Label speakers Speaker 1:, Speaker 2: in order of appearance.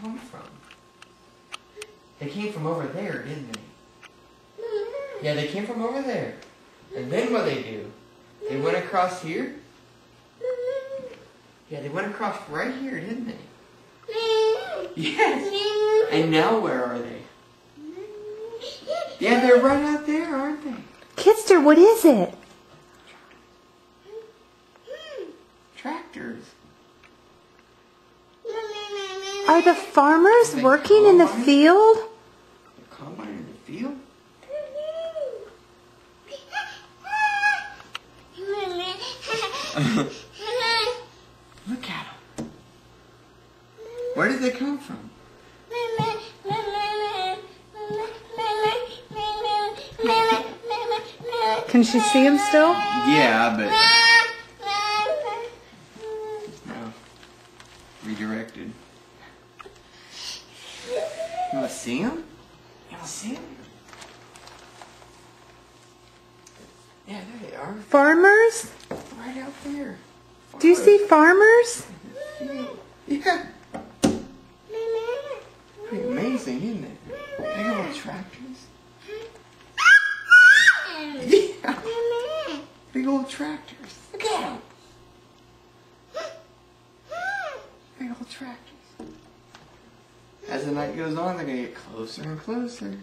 Speaker 1: come from? They came from over there, didn't they? Yeah, they came from over there. And then what they do? They went across here? Yeah, they went across right here, didn't they? Yes. And now where are they? Yeah, they're right out there, aren't they?
Speaker 2: Kidster, what is it?
Speaker 1: Tractors.
Speaker 2: Are the farmers working in the field?
Speaker 1: The combine in the field? Look at them. Where did they come from?
Speaker 2: Can she see him still?
Speaker 1: Yeah, but... No. Redirected. You want to see him? You want to see him? Yeah, there they are.
Speaker 2: Farmers?
Speaker 1: Right out there.
Speaker 2: Do you see farmers?
Speaker 1: Yeah. Pretty amazing, isn't it? Big old tractors. Yeah. Big old tractors. Look at them. Big old tractors. As the night goes on, they're going to get closer and closer.